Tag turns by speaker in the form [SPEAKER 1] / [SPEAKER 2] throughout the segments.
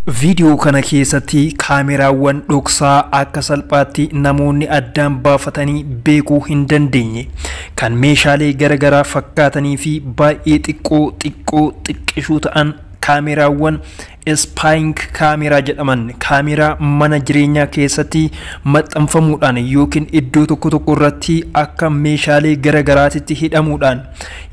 [SPEAKER 1] Video kana keessatti kaameraawwan dhoksaa akka salphaatti namoonni addaan baafatanii beekuu hin dandeenye kan meeshaalee garagaraa fakkaatanii fi baay'ee xiqqishuu ta'an kaameraawwan spying kaamera jedhaman kaamera mana jireenyaa keessatti maxxanfamuudhaan yookiin iddoo tokko irratti akka meeshaalee garagaraatti hidhamuudhaan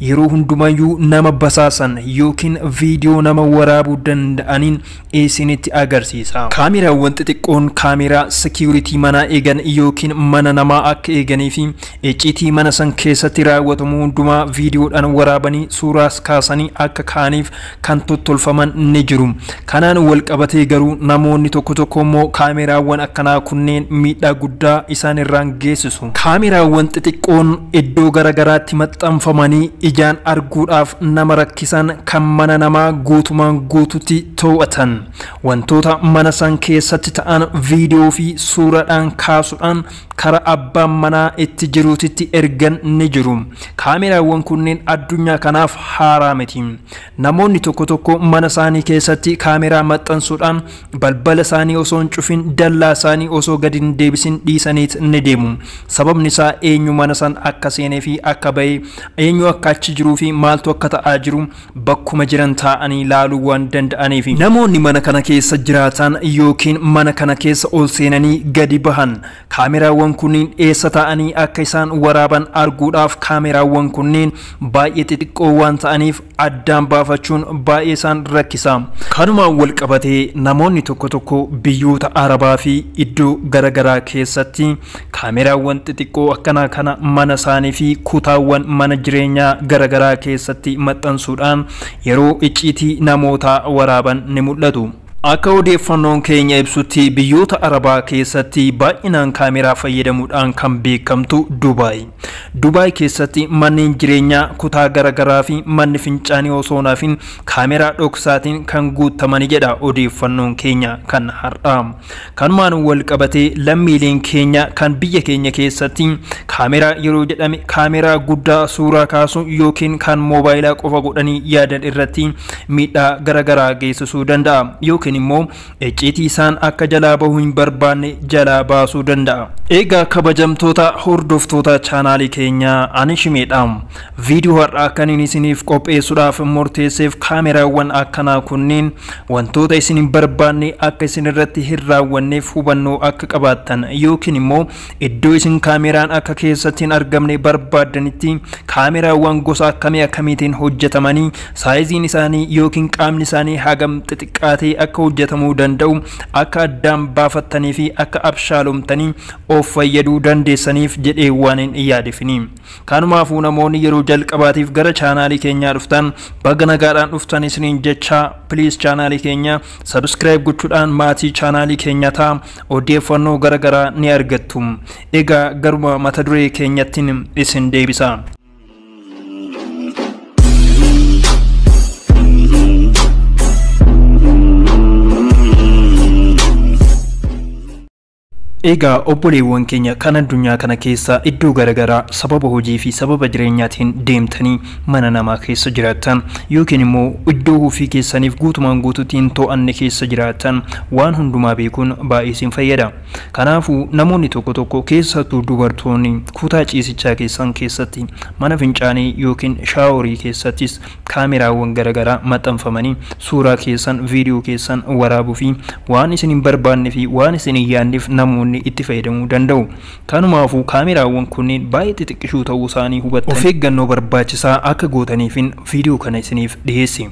[SPEAKER 1] yeroo hundumayyuu nama basaasan yookiin video nama waraabuu danda'aniin isinitti agarsiisa. Kaameraawwan xixiqqoon kaamera security mana eegan yookiin mana namaa akka eeganii fi icciitii mana san keessatti raawwatamu hundumaa videoodhaan waraabanii suuraas kaasanii akka kaaniif kan tottolfaman ni jiru. Kanaan wal qabatee garuu namoonni tokko immoo kaameraawwan akkanaa kunneen miidhaa guddaa isaan irraan geessisu. Kaameraawwan xixiqqoon iddoo garagaraatti maxxanfamanii ijaan arguudhaaf nama rakkisan kan mana namaa guutumaan guututti to'atan wantoota mana san keessatti ta'an viidiyoo fi suuraadhaan kaasuudhaan kara abbaan manaa itti jiruutitti ergan ni jiru. Kaameraawwan kunneen addunyaa kanaaf haaraa miti. Namoonni tokko mana isaanii keessatti kaamera maxxansuudhaan balbala isaanii osoo hin cufin dallaa isaanii osoo gadi hin deebisin dhiisaniit ni deemu. Sababni isaa eenyu mana san akka seenee fi akka ba'e eenyu akka achi jiruu fi maaltu akka ta'aa jiru bakkuma jiran taa'anii ilaaluu waan danda'aniif. Namoonni mana kana keessa jiraatan yookiin mana kana keessa ol seenanii gadi bahan kaameraawwan kunniin eessa ta'anii akka isaan waraaban arguudhaaf kaameraawwan kunniin baay'ee xixiqqoo waan ta'aniif addaan baafachuun baay'ee isaan rakkisa. Kanumaan wal qabatee namoonni tokko biyyoota Arabaa fi iddoo garagaraa keessatti kaameraawwan xixiqqoo akkanaa kana mana isaanii fi kutaawwan mana jireenyaa garagaraa keessatti maxxansuudhaan yeroo icciitii namoota waraaban ni mul'atu. Akka odeeffannoon keenya ibsutti biyyoota Arabaa keessatti baay'inaan kaameraa fayyadamuudhaan kan beekamtu Dubaay keessatti manneen jireenyaa kutaa garagaraa fi manni fincaanii osoo naafin kaameraa dhoksaatiin kan guutamanii jedha odeeffannoon keenya kan har'aa. Kanumaan wal qabatee lammiileen keenya kan biyya keenya keessatti kaameraa yeroo jedhame kaameraa guddaa suuraa kaasuu yookiin kan moobaayilaa qofa godhanii yaadan irratti miidhaa garagaraa geessisuu danda'a yookiin immoo icciitii isaan akka jalaa bahuu hin barbaanne jalaa baasuu danda'a. Egaa kabajamtoota hordoftoota chaanaalii keenyaa ani Shimeedhaam viidiyoo har'aa kan isiniif qopheessuudhaaf murteesseef kaameraawwan akkanaa kunneen wantoota isin hin barbaanne akka isin irratti hin raawwanneef hubannoo akka qabaattan yookiin immoo iddoo isin kaameraan akka keessatti hin argamne barbaadanitti kaameraawwan gosa akkamiitiin hojjetamanii saayiziin isaanii yookiin qaamni isaanii hagam xixiqqaatee akka hojjetamuu danda'u akka addaan baafattanii fi akka abshaalomtanii of fayyaduu dandeessaniif jedhee waan hin yaadefini. Kanumaafuu namoonni yeroo jalqabaatiif gara chaanaalii keenyaa dhuftan baga nagaadhaan dhuftan isiniin jecha please chaanaalii keenya subscribe gochuudhaan maatii chaanaalii keenyaa ta'a odeeffannoo garagaraa ni argattu. Egaa garuma mata duree keenyattiin isin deebisa. Egaa obboleewwan keenya kan addunyaa kana keessa iddoo garagaraa sababa hojii fi sababa jireenyaatiin deemtanii mana namaa keessa jiraatan yookiin immoo iddoo ofii keessaniif guutumaan guutuutti hin to'anne keessa jiraatan waan hundumaa beekuun baay'ee isin fayyada. Kanaafuu namoonni tokko keessattuu dubartoonni kutaa ciisichaa keessatti mana fincaanii yookiin shaaworii keessattis kaameraawwan garagaraa maxxanfamanii suuraa keessan viidiyoo keessan waraabuu fi waan isin hin barbaanne fi waan isin hin yaadneef namoonni itti fayyadamuu danda'u. Kanumaafuu kaameraawwan kunneen baay'ee xixiqqishuu ta'uu isaanii hubattanii of eeggannoo barbaachisaa akka gootaniifin viidiyoo kana isiniif dhiyeesse.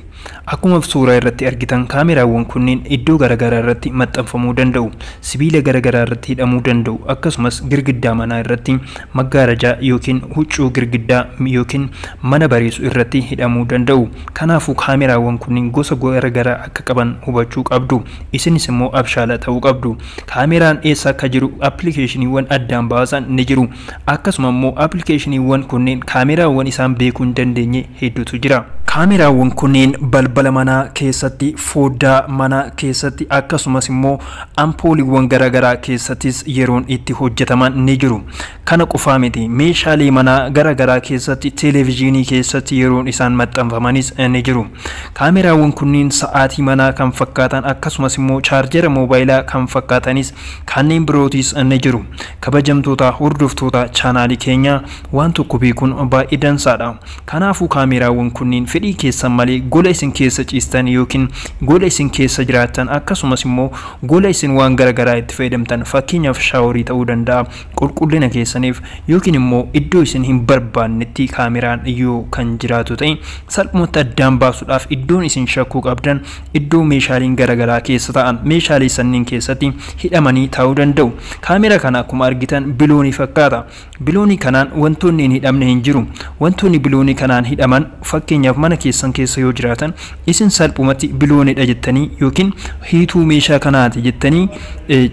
[SPEAKER 1] Akkuma suuraa irratti argitan kaameraawwan kunneen iddoo garagaraa irratti maxxanfamuu danda'u, sibiila garagaraa irratti hidhamuu danda'u, akkasumas girgiddaa manaa irratti maggaarajaa yookiin huccuu girgiddaa yookiin mana bareesu irratti hidhamuu danda'u. Kanaafuu kaameraawwan kunneen gosa garagaraa akka qaban hubachuu qabdu. Isinis immoo abshaala ta'uu qabdu. Kaameraan eessa akka jiru applicationiiwwan addaan baasan ni jiru. Akkasuma immoo applicationiiwwan kunneen kaameraawwan isaan beekuu hin dandeenye hedduutu jira. Kaameraawwan kunneen balbala manaa keessatti, foddaa manaa keessatti, akkasumas immoo ampooliiwwan garaagaraa keessattis yeroon itti hojjetaman ni jiru. Kana qofaa miti, meeshaalee manaa garaagaraa keessatti, televezyiinii keessatti yeroon isaan maxxanfamanis ni jiru. Kaameraawwan kunneen sa'aatii manaa kan fakkaatan, akkasumas immoo chaarjera moobaayilaa kan fakkaatanis kanneen birootis ni jiru. Kabajamtoota hordoftoota chaanaalii keenya, waan tokko beekuun baay'ee dansaadha. Kanaafuu kaameraawwan kunneen fedhii keessan malee gola isin keessa ciistan yookiin gola isin keessa jiraattan, akkasumas immoo gola isin waan garaagaraa itti fayyadamtan, fakkeenyaaf shaaworii ta'uu danda'a, qulqullina keessaniif yookiin immoo iddoo isin hin barbaannetti kaameraan yoo kan jiraatu ta'e salphumatti addaan baasuudhaaf iddoon isin shakkuu qabdan iddoo meeshaaleen garaagaraa keessa ta'an meeshaalee sanniin keessatti hidhamanii ta'uu danda'u. Kaameraa kana akkuma argitan biloonii fakkaata. Biloonii kanaan wantoonni hin hidhamne hin jiru. Wantoonni biloonii kanaan hidhaman fakkeenyaaf mana keessan keessa yoo jiraatan isin salphumatti bilooniidha jettanii yookiin hiituu meeshaa kanaati jettanii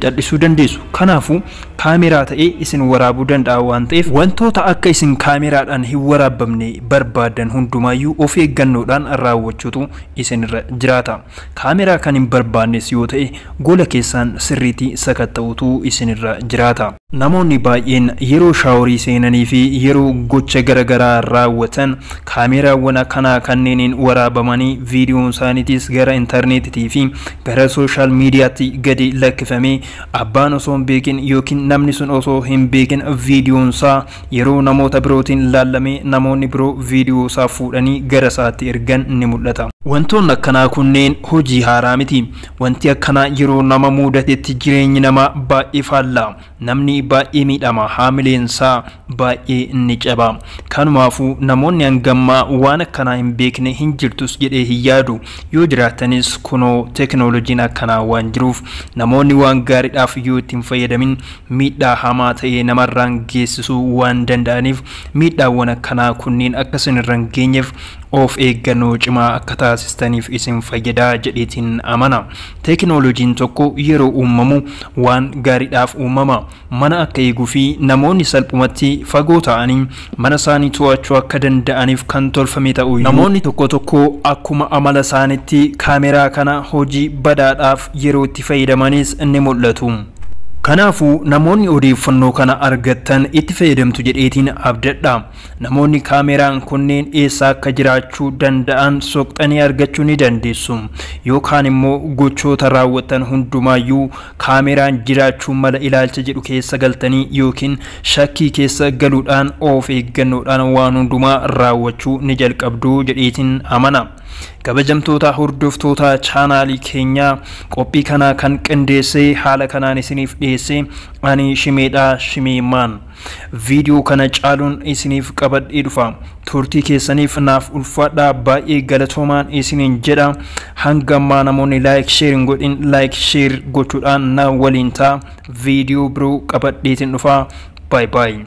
[SPEAKER 1] callisuu dandeessu. Kanaafuu kaameraa ta'ee isin waraabuu danda'a waan ta'eef wantoota akka isin kaameraadhaan hin waraabamne barbaadan hundumaayyuu of eeggannoodhaan raawwachuutu isinirra jiraata. Kaameraa kan hin barbaannes yoo ta'e gola keessaan sirriitti sakatta'uutu isinirra jiraata. Namoonni baay'een yeroo shaaworii seenanii fi yeroo gocha garaagaraa raawwatan kaameraawwan akkanaa kanneeniin waraabamanii viidiyoon isaaniitis gara intarneetii fi gara sooshaal miidiyaatti gadi lakkifamee abbaan osoo hin beekin yookiin namni sun osoo hin beekin viidiyoon isaa yeroo namoota birootiin laallamee namoonni biroo viidiyoo isaa fuudhanii gara isaatti ergan ni mul'ata. Wantoonni akkanaa kunneen hojii haaraa miti. Wanti akkanaa yeroo nama mudatetti jireenyi namaa baay'ee faallaa. Namni baay'ee miidhama, haamileensaa baay'ee ni caba. Kanumaafuu namoonni hangammaa waan akkanaa hin beekne hin jirtus jedhee hin yaadu. Yoo jiraatanis kunoo teknooloojiin akkanaa waan jiruuf namoonni waan gaariidhaaf yoo ittiin fayyadamin miidhaa hamaa ta'ee namarraan geessisuu waan danda'aniif miidhaawwan akkanaa kunneen akka isinirra hin geenyeef of eeggannoo cimaa akka taasistaniif isin fayyadaa jedheetiin amana. Teknooloojiin tokko yeroo uumamu waan gaariidhaaf uumama. Mana akka eeguu fi namoonni salphumatti fagoo ta'anii mana isaanii to'achuu akka danda'aniif kan tolfame ta'u. Namoonni tokko tokko akkuma amala isaaniitti kaameraa kana hojii badaadhaaf yeroo itti fayyadamanis ni mul'atu. Kanaafuu namoonni odeeffannoo kana argatan itti fayyadamtu jedheetiin abdadha. Namoonni kaameraan kunneen eessa akka jiraachuu danda'an soqxanii argachuu ni dandeessu. Yookaan immoo gochoota raawwatan hundumaayyuu kaameraan jiraachuu mala ilaalcha jedhu keessa galtanii yookiin shakkii keessa galuudhaan of eeggannoodhaan waan hundumaa raawwachuu ni jalqabdu jedheetiin amana. Kabajamtoota hordoftoota chaanaalii keenya, qophii kana kan qindeessee haala kanaan isiniif dhiyeesse ani Shimeedhaa Shimeemaan. Viidiyoo kana caaluun isiniif qabadhee dhufa. Turtii keessaniif naaf ulfaadhaa, baay'ee galatoomaan isiniin jedha. Hanga ammaa namoonni like share hin godhin like share gochuudhaan na waliin ta'a. Viidiyoo biroo qabadheetiin dhufa. Bye bye.